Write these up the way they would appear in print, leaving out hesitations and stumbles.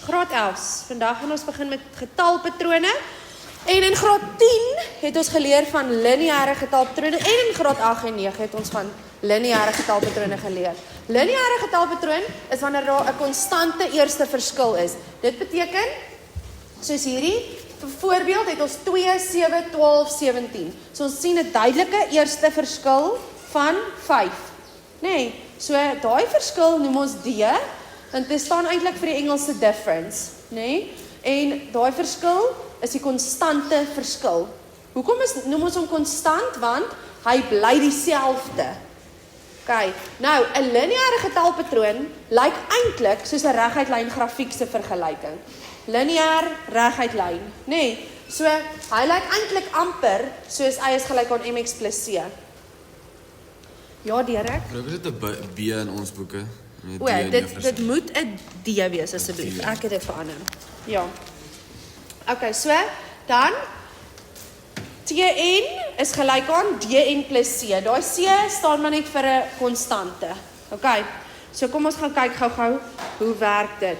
Graad 11. Vandag gaan ons begin met getalpatrone. En in graad 10 het ons geleer van lineêre getalpatrone en in graad 8 en 9 het ons van lineêre getalpatrone geleer. Lineêre getalpatroon is wanneer daar 'n konstante eerste verskil is. Dit beteken, soos hierdie, voorbeeld het ons 2, 7, 12, 17. So ons sien 'n duidelike eerste verskil van 5. Nee, so daai verskil noem ons D, want dit staan eintlik vir die Engelse difference, nee? En daai verskil is die konstante verskil. Hoekom noem ons hom konstant? Want hy bly dieselfde. OK, nou 'n lineêre getalpatroon lyk eintlik soos 'n reguit lyn grafiek se vergelyking. Lineair, reguit lyn, nee. So hy lyk eintlik amper soos y is gelyk aan mx plus c. Ja, Derek? Hoe is dit 'n B in ons boeke? O, dit moet 'n D wees asseblief. Ek het dit verander. Ja. OK, so dan Tn is gelyk aan Dn plus C. Daai C staan maar net vir 'n konstante. OK. So kom ons gaan kyk gou-gou hoe werk dit.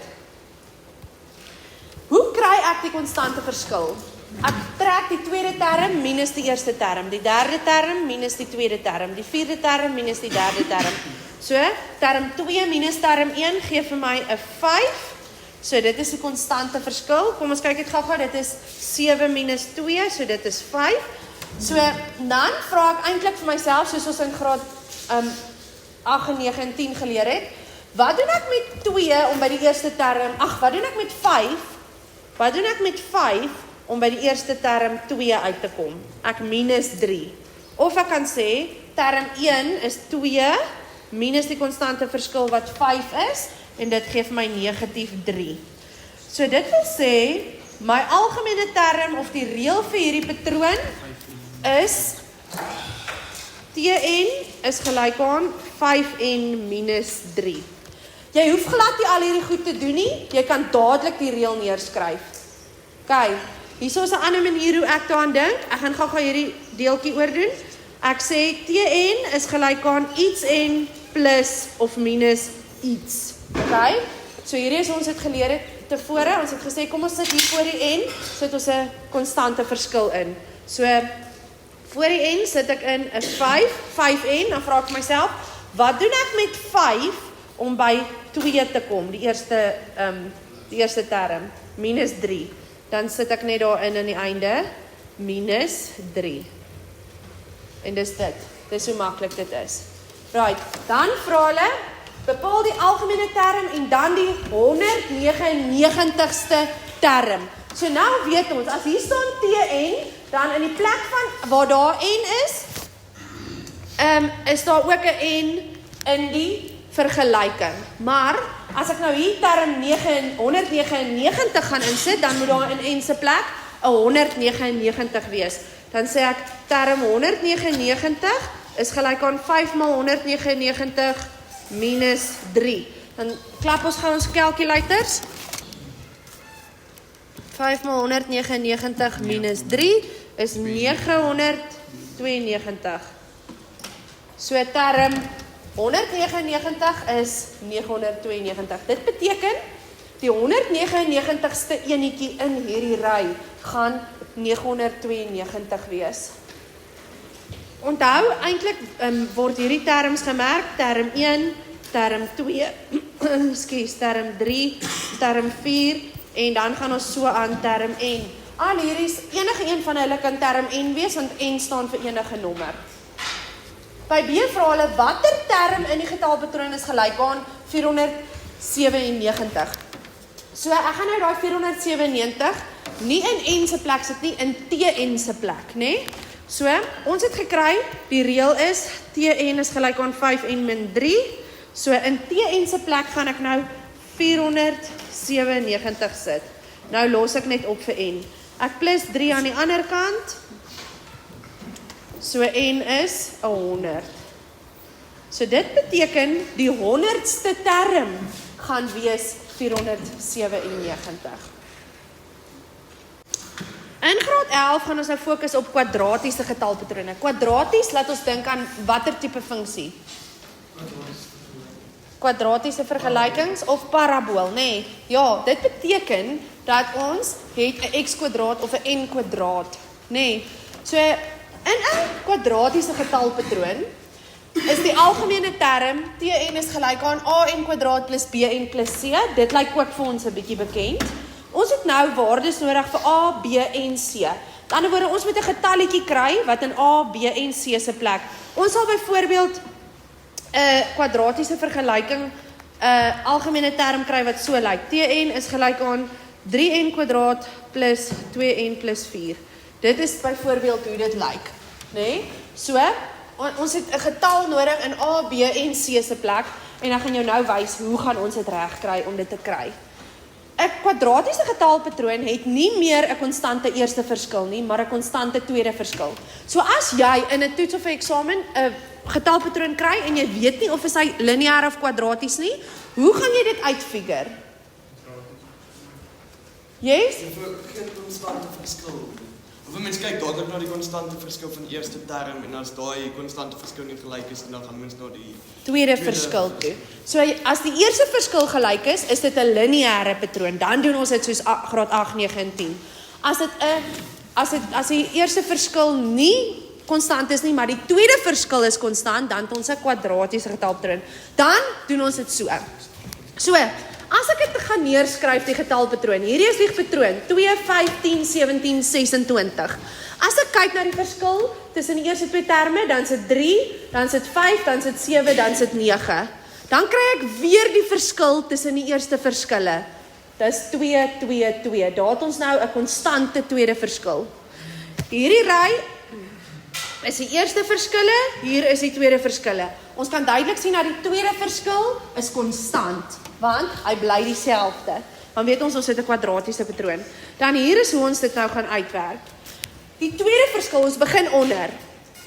Hoe kry ek die konstante verskil? Ek trek die tweede term minus die eerste term, die derde term minus die tweede term, die vierde term minus die derde term. So, term 2 minus term 1 gee vir my 'n 5. So dit is die konstante verskil. Kom ons kyk dit gou-gou. Dit is 7 minus 2, so dit is 5. So dan vra ek eintlik vir myself, soos ons in graad 8 en 9 en 10 geleer het, wat doen ek met 2 om by die eerste term? Wat doen ek met 5? Wat doen ek met 5 om by die eerste term 2 uit te kom? Ek minus 3. Of ek kan sê, term 1 is 2 minus die konstante verskil wat 5 is, en dit gee vir my negatief 3. So dit wil sê, my algemene term of die reël vir hierdie patroon is Tn is gelyk aan 5n minus 3. Jy hoef glad nie al hierdie goed te doen nie, jy kan dadelik die reël neerskryf. OK, hier is 'n ander manier hoe ek daaraan dink. Ek gaan gou hierdie deeltjie oordoen. Ek sê Tn is gelyk aan iets n plus of minus iets. OK, so hierdie is ons het geleer het tevore. Ons het gesê, kom ons sit hier voor die n, sit ons 'n konstante verskil in. So, voor die n sit ek in 'n 5n, dan vra ek myself, wat doen ek met 5 om by 2 te kom, die eerste term, minus 3. Dan sit ek net daarin aan die einde, minus 3. En dis dit. Dis hoe maklik dit is. Right, dan vra hulle, bepaal die algemene term en dan die 199ste term. So nou weet ons, as hier staan Tn, dan in die plek van waar daar n is daar ook 'n n in die vergelyking. Maar as ek nou hier term 199 gaan insit, dan moet daar in n se plek 'n 199 wees. Dan sê ek term 199 is gelyk aan 5 maal 199 minus 3. Dan klap ons gou ons calculators. 5 maal 199 minus 3 is 992. So term 199 is 992. Dit beteken die 199ste enetjie in hierdie ry gaan 992 wees. Onthou, eintlik word hierdie terms gemerk, term 1, term 2, ekskuus, term 3, term 4 en dan gaan ons so aan term n. Al hierdie enige een van hulle kan term n wees want n staan vir enige nommer. By B vra hulle watter term in die getalpatroon is gelyk aan 497. So ek gaan nou daai 497 nie in n se plek sit nie, in Tn se plek, né? So ons het gekry, die reël is Tn is gelyk aan 5n min 3. So in Tn se plek gaan ek nou 497 sit. Nou los ek net op vir n. Ek plus 3 aan die ander kant. So n is 100. So dit beteken die 100ste term gaan wees 497. In graad 11 gaan ons nou fokus op kwadratiese getalpatrone. Kwadraties laat ons dink aan watter tipe funksie? kwadratiese vergelykings of parabool, nê? Ja, dit beteken dat ons het 'n x² of 'n n², nê? So in 'n kwadratiese getalpatroon is die algemene term Tn is gelyk aan an² plus bn plus c. Dit lyk ook vir ons 'n bietjie bekend. Ons het nou waardes nodig vir a, b en c. Met ander woorde, ons moet 'n getalletjie kry wat in a, b en c se plek. Ons sal byvoorbeeld 'n kwadratiese vergelyking algemene term kry wat so lyk. Tn is gelyk aan 3n² plus 2n plus 4. Dit is byvoorbeeld hoe dit lyk, nê? So, ons het 'n getal nodig in a, b en c se plek en dan gaan jou nou wys hoe gaan ons dit reg kry om dit te kry. 'n kwadratiese getalpatroon het nie meer 'n konstante eerste verskil nie, maar 'n konstante tweede verskil. So as jy in 'n toets of 'n eksamen 'n getalpatroon kry en jy weet nie of is hy lineêr of kwadraties nie, hoe gaan jy dit uitfigure? Yes? Geen konstante verskil. Of 'n mens kyk dadelik na die konstante verskil van die eerste term en as daai konstante verskil nie gelyk is, dan gaan mens na die tweede verskil toe. So as die eerste verskil gelyk is dit 'n lineêre patroon. Dan doen ons dit soos graad 8, 9 en 10. As die eerste verskil nie konstant is nie, maar die tweede verskil is konstant, dan het ons 'n kwadratiese getalpatroon. Dan doen ons dit so. So, as ek dit gaan neerskryf die getalpatroon. Hierdie is die patroon 2, 15, 17, 26. As ek kyk na die verskil tussen die eerste twee terme, dan sit 3, dan sit 5, dan sit 7, dan sit 9. Dan kry ek weer die verskil tussen die eerste verskille. Dis 2, 2, 2. Daar het ons nou 'n konstante tweede verskil. Hierdie ry is die eerste verskille, hier is die tweede verskille. Ons kan duidelik sien dat die tweede verskil is konstant, want hy bly dieselfde. Dan weet ons het 'n kwadratiese patroon. Dan hier is hoe ons dit nou gaan uitwerk. Die tweede verskil, ons begin onder.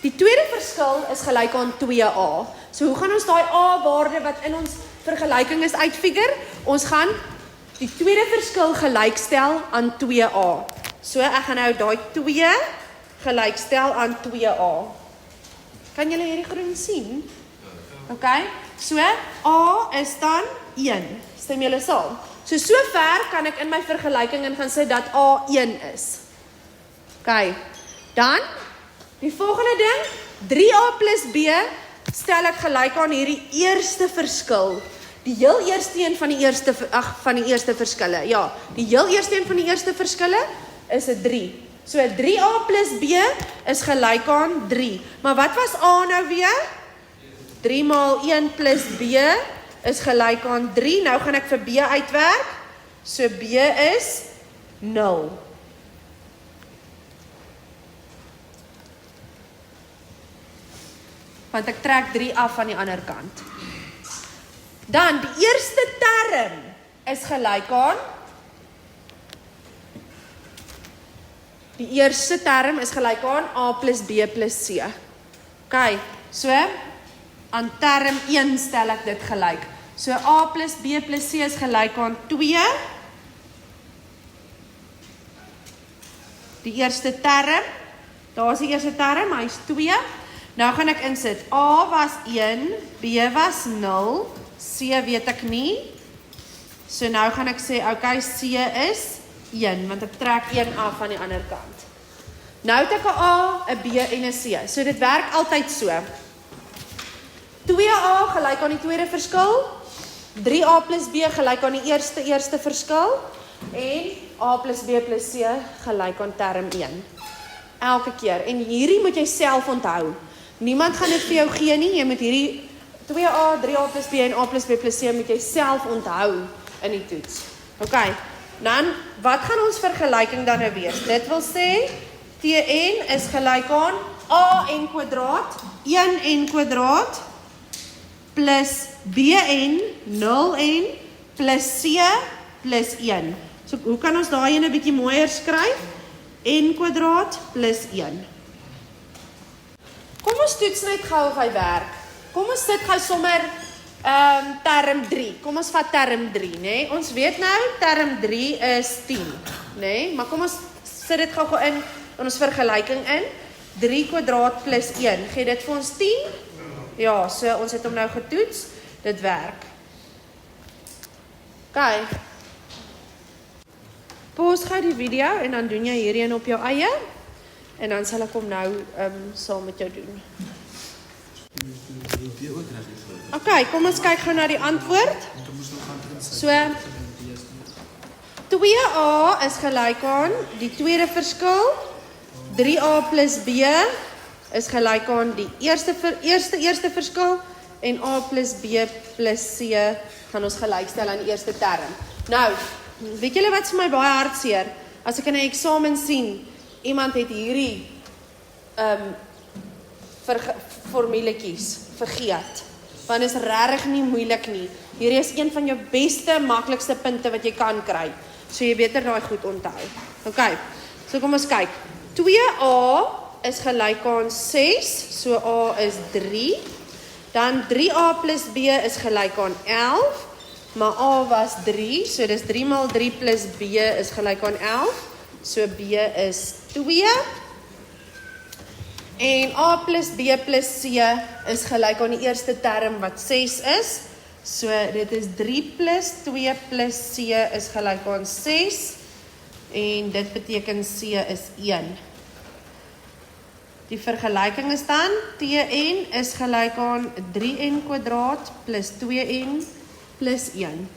Die tweede verskil is gelyk aan 2a. So hoe gaan ons daai a-waarde wat in ons vergelyking is uitfigure? Ons gaan die tweede verskil gelykstel aan 2a. So ek gaan nou daai 2 gelykstel aan 2a. Kan julle hierdie groen sien? OK? So a is dan 1. Stem julle saam? So ver kan ek in my vergelyking gaan sê dat a 1 is. OK. Dan die volgende ding, 3a plus b stel ek gelyk aan hierdie eerste verskil. Die heel eerste een van die eerste verskille. Ja, die heel eerste een van die eerste verskille is 'n 3. So 3a plus b is gelyk aan 3. Maar wat was a nou weer? 3 maal 1 plus b is gelyk aan 3. Nou gaan ek vir b uitwerk. So b is 0. Want ek trek 3 af van die ander kant. Dan die eerste term is gelyk aan a plus b plus c. OK, so aan term 1 stel ek dit gelyk. So a plus b plus c is gelyk aan 2. Die eerste term, daar is die eerste term, hy is 2. Nou gaan ek insit, a was 1, b was 0, c weet ek nie. So nou gaan ek sê, OK, c is 1, want ek trek 1 af van die ander kant. Nou het ek 'n a, 'n b en 'n c. So dit werk altyd so. 2a gelyk aan die tweede verskil, 3a plus b gelyk aan die eerste verskil, en a plus b plus c gelyk aan term 1. Elke keer. En hierdie moet jy self onthou. Niemand gaan dit vir jou gee nie. Jy moet hierdie 2a, 3a plus b en a plus b plus c moet jy self onthou in die toets. OK. Dan, wat gaan ons vergelyking dan nou wees? Dit wil sê, Tn is gelyk aan an kwadraat, 1n kwadraat, plus bn, 0n, plus c, plus 1. So, hoe kan ons daai 'n bietjie mooier skryf? N kwadraat plus 1. Kom ons toets net gou of hy werk. Kom ons sit gou sommer term 3. Kom ons vat term 3, né? Ons weet nou term 3 is 10, né? Maar kom ons sit dit gou in ons vergelyking in. 3 kwadraat plus 1. Gee dit vir ons 10? Ja, so ons het hom nou getoets. Dit werk. Okay. Pause gou die video en dan doen jy hierheen op jou eie. En dan sal ek hom nou saam met jou doen. Okay, kom ons kyk gou na die antwoord. So 2a is gelyk aan die tweede verskil. 3a plus b is gelyk aan die eerste verskil en a plus b plus c gaan ons gelykstel aan die eerste term. Nou, weet julle wat vir my baie hartseer? As ek in 'n eksamen sien, iemand het hierdie formuletjies vergeet. Want is regtig nie moeilik nie. Hierdie is een van jou beste, maklikste punte wat jy kan kry. So jy beter daai goed onthou. Okay, so kom ons kyk. 2a is gelyk aan 6, so a is 3. Dan 3a plus b is gelyk aan 11, maar a was 3, so dis 3 maal 3 plus b is gelyk aan 11, so b is 2. En a plus b plus c is gelyk aan die eerste term wat 6 is. So dit is 3 plus 2 plus c is gelyk aan 6. En dit beteken c is 1. Die vergelyking is dan Tn is gelyk aan 3n² plus 2n plus 1.